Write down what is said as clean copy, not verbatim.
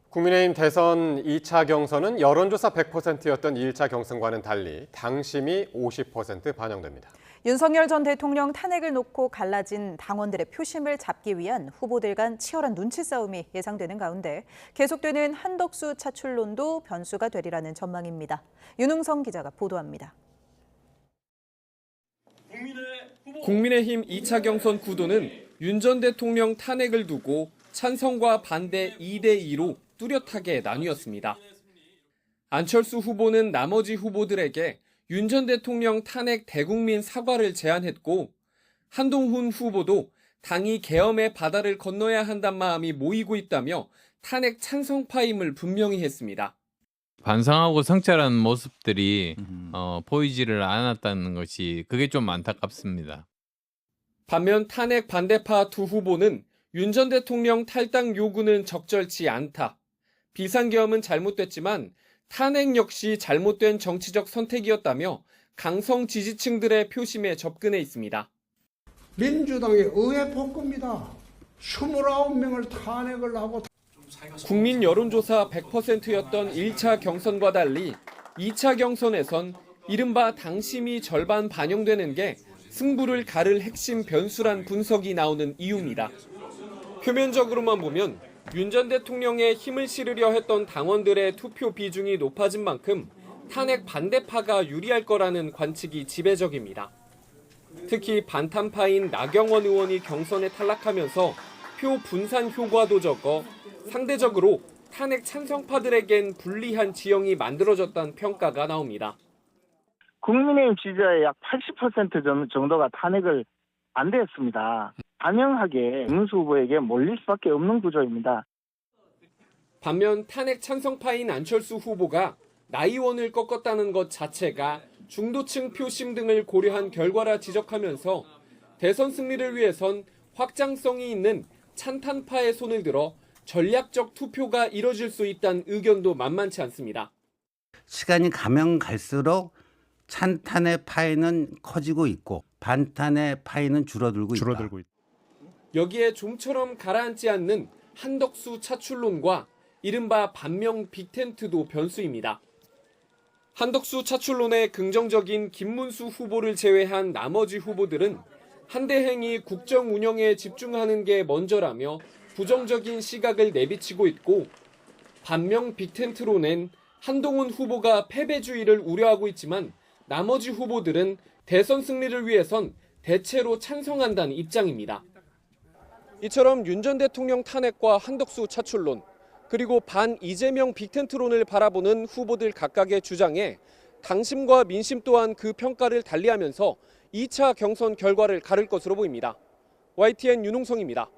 국민의힘 대선 2차 경선은 여론조사 100%였던 1차 경선과는 달리 당심이 50% 반영됩니다. 윤석열 전 대통령 탄핵을 놓고 갈라진 당원들의 표심을 잡기 위한 후보들 간 치열한 눈치 싸움이 예상되는 가운데 계속되는 한덕수 차출론도 변수가 되리라는 전망입니다. 윤웅성 기자가 보도합니다. 국민의힘 2차 경선 구도는 윤 전 대통령 탄핵을 두고 찬성과 반대 2대2로 뚜렷하게 나뉘었습니다. 안철수 후보는 나머지 후보들에게 윤 전 대통령 탄핵 대국민 사과를 제안했고, 한동훈 후보도 당이 계엄의 바다를 건너야 한다는 마음이 모이고 있다며 탄핵 찬성파임을 분명히 했습니다. 반성하고 성찰하는 모습들이 보이지를 않았다는 것이 그게 좀 안타깝습니다. 반면 탄핵 반대파 두 후보는 윤 전 대통령 탈당 요구는 적절치 않다. 비상계엄은 잘못됐지만 탄핵 역시 잘못된 정치적 선택이었다며 강성 지지층들의 표심에 접근해 있습니다. 민주당의 의회 폭거입니다. 29명을 탄핵을 하고 국민 여론조사 100%였던 1차 경선과 달리 2차 경선에선 이른바 당심이 절반 반영되는 게 승부를 가를 핵심 변수란 분석이 나오는 이유입니다. 표면적으로만 보면 윤 전 대통령의 힘을 실으려 했던 당원들의 투표 비중이 높아진 만큼 탄핵 반대파가 유리할 거라는 관측이 지배적입니다. 특히 반탄파인 나경원 의원이 경선에 탈락하면서 표 분산 효과도 적어 상대적으로 탄핵 찬성파들에겐 불리한 지형이 만들어졌다는 평가가 나옵니다. 국민의힘 지지자의 약 80% 정도가 탄핵을 반대했습니다. 단연하게 윤석열 후보에게 몰릴 수밖에 없는 구조입니다. 반면 탄핵 찬성파인 안철수 후보가 나 의원을 꺾었다는 것 자체가 중도층 표심 등을 고려한 결과라 지적하면서 대선 승리를 위해선 확장성이 있는 찬탄파의 손을 들어 전략적 투표가 이뤄질 수 있다는 의견도 만만치 않습니다. 시간이 가면 갈수록 찬탄의 파이는 커지고 있고 반탄의 파이는 줄어들고 있다. 여기에 좀처럼 가라앉지 않는 한덕수 차출론과 이른바 반명 빅텐트도 변수입니다. 한덕수 차출론의 긍정적인 김문수 후보를 제외한 나머지 후보들은 한대행이 국정 운영에 집중하는 게 먼저라며 부정적인 시각을 내비치고 있고, 반명 빅텐트론엔 한동훈 후보가 패배주의를 우려하고 있지만 나머지 후보들은 대선 승리를 위해선 대체로 찬성한다는 입장입니다. 이처럼 윤 전 대통령 탄핵과 한덕수 차출론, 그리고 반 이재명 빅텐트론을 바라보는 후보들 각각의 주장에 당심과 민심 또한 그 평가를 달리하면서 2차 경선 결과를 가를 것으로 보입니다. YTN 윤웅성입니다.